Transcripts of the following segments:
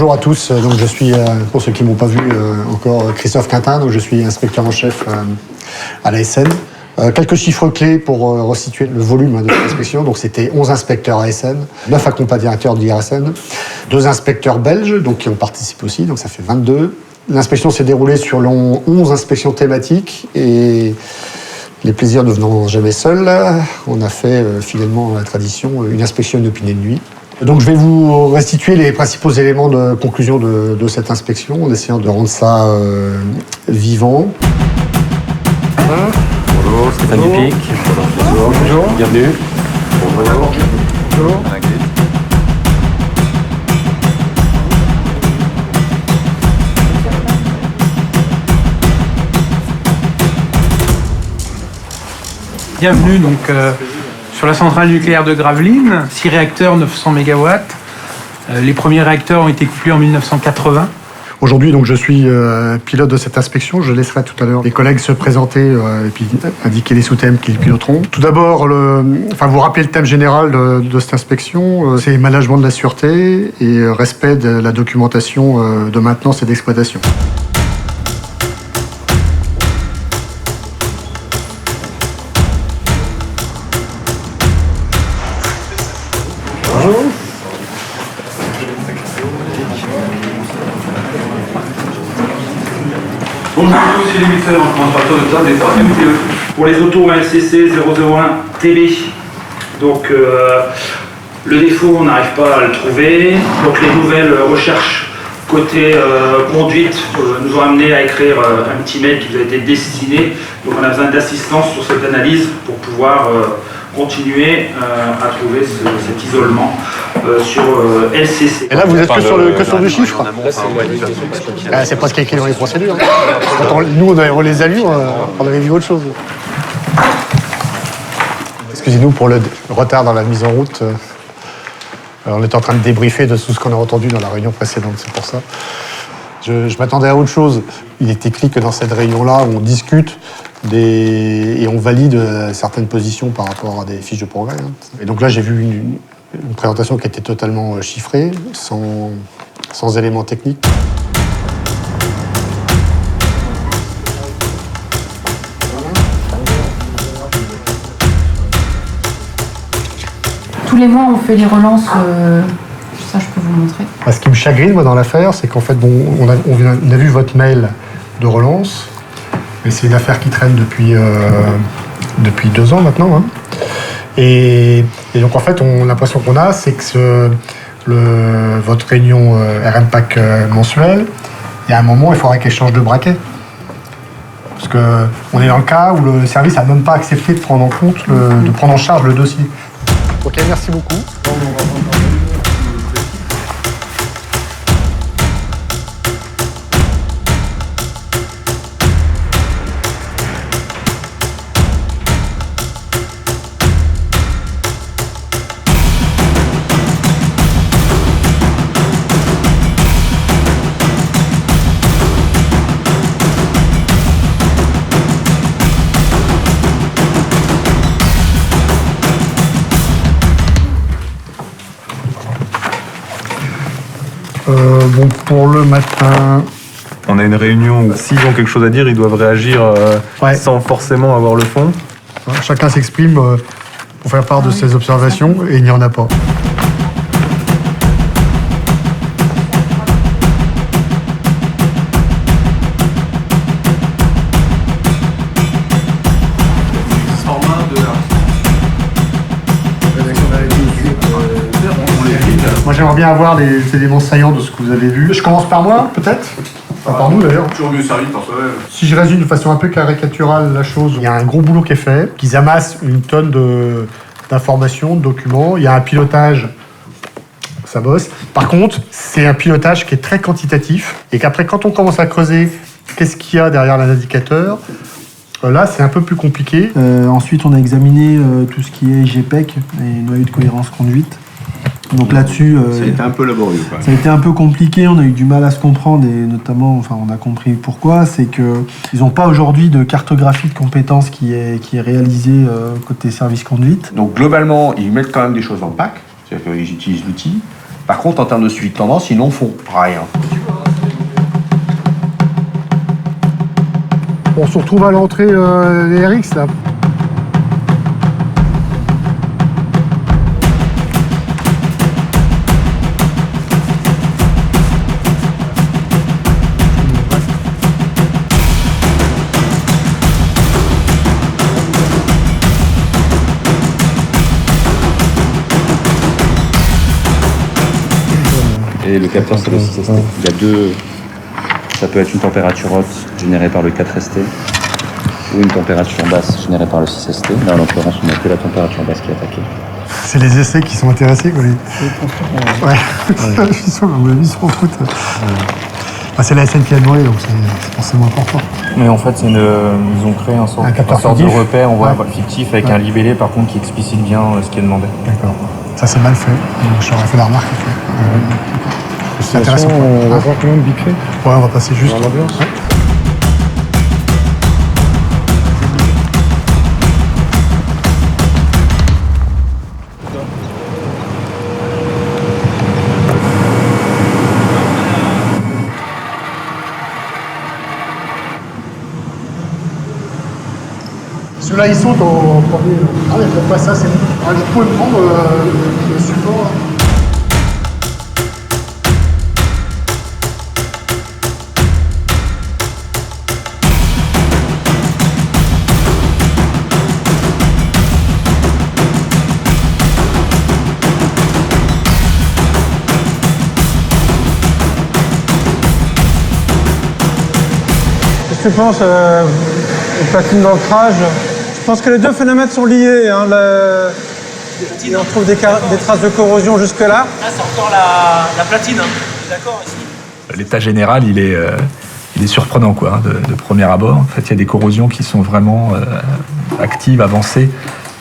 bonjour à tous. Donc, je suis, pour ceux qui ne m'ont pas vu encore, Christophe Quintin. Donc, je suis inspecteur en chef à l'ASN. Quelques chiffres clés pour resituer le volume de l'inspection. Donc, c'était 11 inspecteurs ASN, 9 accompagnateurs d'IRSN, 2 inspecteurs belges donc, qui ont participé aussi, donc ça fait 22. L'inspection s'est déroulée sur 11 inspections thématiques et les plaisirs ne venant jamais seuls, on a fait finalement la tradition, une inspection inopinée de nuit. Donc je vais vous restituer les principaux éléments de conclusion de cette inspection en essayant de rendre ça vivant. Bonjour, Stéphane Dupic. Bonjour. Bienvenue. Bonjour. Bonjour. Bienvenue donc sur la centrale nucléaire de Gravelines, 6 réacteurs, 900 MW. Les premiers réacteurs ont été couplés en 1980. Aujourd'hui, donc, je suis pilote de cette inspection. Je laisserai tout à l'heure les collègues se présenter et puis indiquer les sous-thèmes qu'ils piloteront. Tout d'abord, vous rappelez le thème général de cette inspection, c'est management de la sûreté et respect de la documentation de maintenance et d'exploitation. Bonjour. Bonjour, monsieur l'émetteur, administrateur de table des parcs MTE. Pour les autos LCC 001 TB, donc le défaut, on n'arrive pas à le trouver. Donc les nouvelles recherches côté conduite nous ont amené à écrire un petit mail qui vous a été destiné. Donc on a besoin d'assistance sur cette analyse pour pouvoir continuer à trouver cet isolement sur LCC. Et là, vous êtes que sur le chiffre. C'est pas ce qui est écrit dans les procédures. Quand nous, on les a lus, on avait vu autre chose. Excusez-nous pour le retard dans la mise en route. On est en train de débriefer de tout ce qu'on a entendu dans la réunion précédente, c'est pour ça. Je m'attendais à autre chose. Il est écrit que dans cette réunion-là, on discute et on valide certaines positions par rapport à des fiches de progrès. Et donc là, j'ai vu une présentation qui était totalement chiffrée, sans éléments techniques. Tous les mois, on fait les relances. Ça, je peux vous montrer. Ce qui me chagrine, moi, dans l'affaire, c'est qu'en fait, on a vu votre mail de relance, mais c'est une affaire qui traîne depuis 2 ans maintenant. Hein. Et donc, en fait, l'impression qu'on a, c'est que votre réunion RMPAC mensuelle, il y a un moment, il faudrait qu'elle change de braquet. Parce qu'on est dans le cas où le service n'a même pas accepté de prendre en charge le dossier. Ok, merci beaucoup. Bon, pour le matin... On a une réunion où s'ils ont quelque chose à dire, ils doivent réagir sans forcément avoir le fond. Chacun s'exprime pour faire part de ses observations et il n'y en a pas. Moi, j'aimerais bien avoir les éléments saillants de ce que vous avez vu. Je commence par moi, peut-être. Enfin, par nous, d'ailleurs. Toujours mieux servi par soi-même. Si je résume de façon un peu caricaturale la chose, il y a un gros boulot qui est fait, qu'ils amassent une tonne d'informations, de documents. Il y a un pilotage, ça bosse. Par contre, c'est un pilotage qui est très quantitatif et qu'après, quand on commence à creuser, qu'est-ce qu'il y a derrière l'indicateur, là, c'est un peu plus compliqué. Ensuite, on a examiné tout ce qui est IGPEC, les noyaux de cohérence conduite. Donc là-dessus, ça a été un peu laborieux. Quand même. Ça a été un peu compliqué, on a eu du mal à se comprendre et notamment, enfin, on a compris pourquoi. C'est qu'ils n'ont pas aujourd'hui de cartographie de compétences qui est réalisée côté service conduite. Donc globalement, ils mettent quand même des choses dans le pack, c'est-à-dire qu'ils utilisent l'outil. Par contre, en termes de suivi de tendance, ils n'en font rien. On se retrouve à l'entrée des RX là. Et le capteur, c'est le 6ST. Il y a deux. Ça peut être une température haute générée par le 4ST ou une température basse générée par le 6ST. Là, en l'occurrence, on n'a que la température basse qui est attaquée. C'est les essais qui sont intéressés, quoi. Ouais. Je suis sûr, à mon avis, ils s'en foutent. C'est la SN qui a demandé, donc c'est forcément important. Mais en fait, ils ont créé un sorte de repère, on voit un vol fictif avec un libellé, par contre, qui explicite bien ce qui est demandé. D'accord. Ça, c'est mal fait. Je t'aurais fait la remarque. C'est intéressant. On va voir comment biper. Ouais, on va passer juste. Dans l'ambiance. Ouais. Ceux-là, ils sautent en premier. Ah, mais pourquoi ça, c'est bon. Ah, vous pouvez me prendre le support. Là. Qu'est-ce que tu penses aux platines d'ancrage? Je pense que les deux phénomènes sont liés. Hein, on trouve des traces de corrosion jusque-là. Là, c'est encore la platine. Hein. D'accord ici. L'état général, il est surprenant, quoi, de premier abord. En fait, il y a des corrosions qui sont vraiment actives, avancées,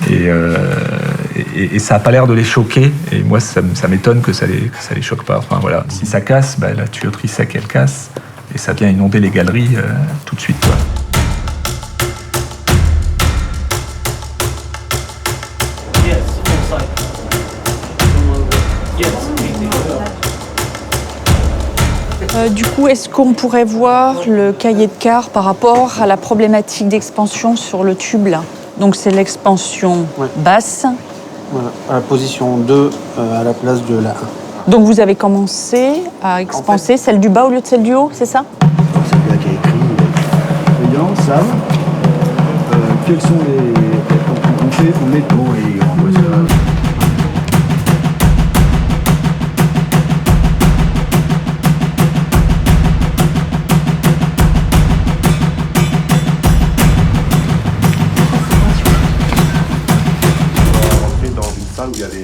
et ça n'a pas l'air de les choquer. Et moi, ça m'étonne que ça les choque pas. Enfin, voilà. Si ça casse, la tuyauterie sec, elle casse, et ça vient inonder les galeries tout de suite, quoi. Du coup, est-ce qu'on pourrait voir le cahier de quart par rapport à la problématique d'expansion sur le tube là? Donc c'est l'expansion basse. Voilà, à la position 2 à la place de la 1. Donc vous avez commencé à expanser celle du bas au lieu de celle du haut, c'est ça? C'est là qui est écrit voyant, Sam, quels sont on fait, on met tout et on envoie ça. Où il y a des...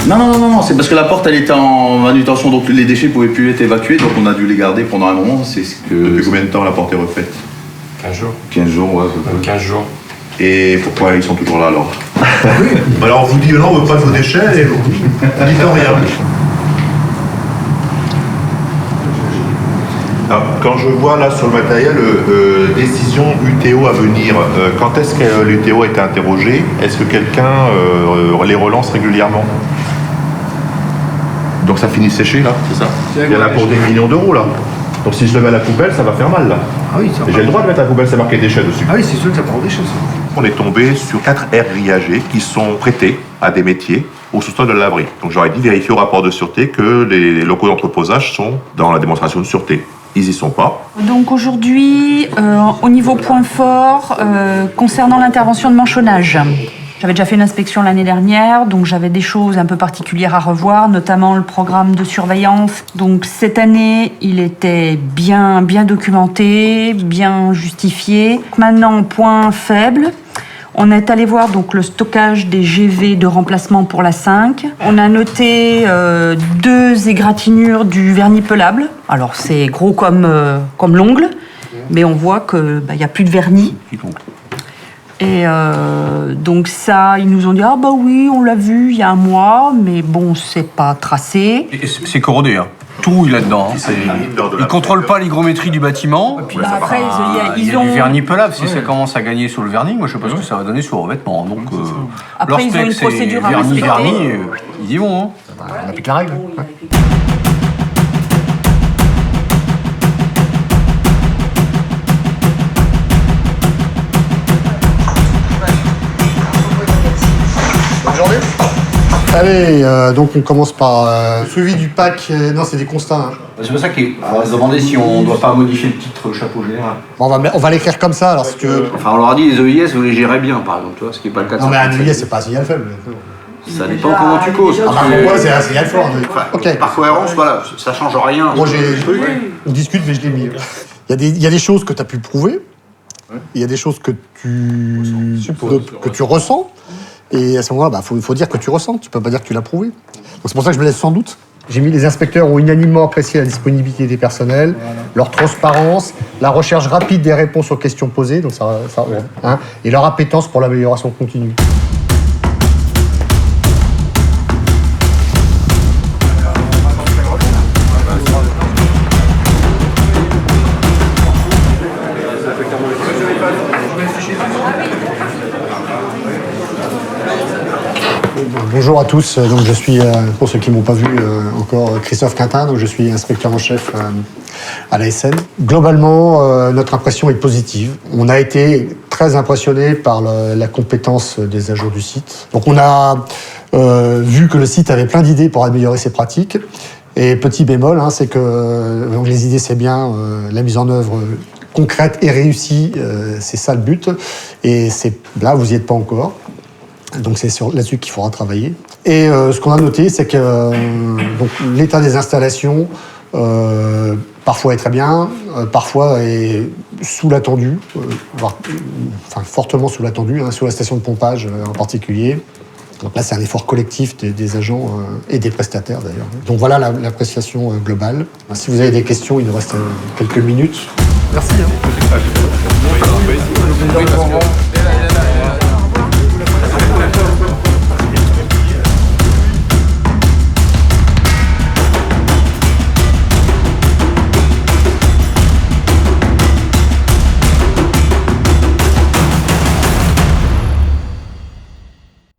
Non, c'est parce que la porte elle était en manutention, donc les déchets pouvaient plus être évacués, donc on a dû les garder pendant un moment. C'est ce que... Depuis combien de temps la porte est refaite? 15 jours. 15 jours, ouais. 15 jours. Et pourquoi ils sont toujours là alors? Oui. Alors on vous dit non, on veut pas de vos déchets, et vous dites rien. Alors, quand je vois là sur le matériel, décision UTO à venir, quand est-ce que l'UTO a été interrogé? Est-ce que quelqu'un les relance régulièrement? Donc ça finit séché là, c'est ça? Il y en a pour des millions d'euros là. Donc si je le mets à la poubelle, ça va faire mal là. Ah oui, ça va. J'ai le droit de mettre à la poubelle, c'est marqué déchets dessus. Ah oui, c'est sûr que ça part en déchets, ça. On est tombé sur 4 aires grillagées qui sont prêtées à des métiers au sous-sol de la laverie. Donc j'aurais dit vérifier au rapport de sûreté que les locaux d'entreposage sont dans la démonstration de sûreté. Ils y sont pas. Donc aujourd'hui, au niveau point fort, concernant l'intervention de manchonnage, j'avais déjà fait une inspection l'année dernière, donc j'avais des choses un peu particulières à revoir, notamment le programme de surveillance. Donc cette année, il était bien documenté, bien justifié. Maintenant, point faible. On est allé voir donc le stockage des GV de remplacement pour la 5. On a noté 2 égratignures du vernis pelable. Alors c'est gros comme l'ongle, mais on voit que y a plus de vernis. Et donc ça, ils nous ont dit « Ah bah oui, on l'a vu il y a un mois, mais bon, c'est pas tracé. » C'est corrodé, hein. Tout il est là-dedans. Hein. Ils ne contrôlent pas l'hygrométrie du bâtiment. Et puis, après, il y a du vernis pelable. Si ça commence à gagner sur le vernis, moi je sais pas ce que ça va donner sur le revêtement. Donc, après, ils ont une procédure à respecter. Vernis, ils y vont. Hein. On applique la règle. Ouais. Bonne journée. Allez, donc on commence par suivi du pack. Non, c'est des constats. Hein. C'est pour ça qu'on va se demander si on ne doit pas modifier le titre chapeau général. Bon, on va l'écrire comme ça, alors que... Enfin, on leur a dit les EIS, vous les gérez bien, par exemple, tu vois, ce qui n'est pas le cas de Non, mais un EIS, c'est pas un signal faible. Ça dépend comment tu causes. Ah, bah, pourquoi c'est un signal fort. Ok. Par cohérence, voilà, ça change rien. Moi, on discute, mais je l'ai mis. Il y a des choses que tu as pu prouver, il y a des choses que tu ressens, et à ce moment-là, il faut dire que tu ressens, tu peux pas dire que tu l'as prouvé. Donc c'est pour ça que je me laisse sans doute. J'ai mis les inspecteurs ont unanimement apprécié la disponibilité des personnels, leur transparence, la recherche rapide des réponses aux questions posées, donc et leur appétence pour l'amélioration continue. Bonjour à tous, donc je suis, pour ceux qui ne m'ont pas vu encore, Christophe Quintin, donc je suis inspecteur en chef à l'ASN. Globalement, notre impression est positive. On a été très impressionnés par la compétence des agents du site. Donc on a vu que le site avait plein d'idées pour améliorer ses pratiques. Et petit bémol, c'est que donc les idées c'est bien, la mise en œuvre concrète et réussie, c'est ça le but. Et là, vous n'y êtes pas encore. Donc c'est là-dessus qu'il faudra travailler. Et ce qu'on a noté, c'est que l'état des installations, parfois est très bien, parfois est sous l'attendu, fortement sous l'attendu, sur la station de pompage en particulier. Donc là, c'est un effort collectif des agents et des prestataires d'ailleurs. Donc voilà l'appréciation globale. Si vous avez des questions, il nous reste quelques minutes. Merci.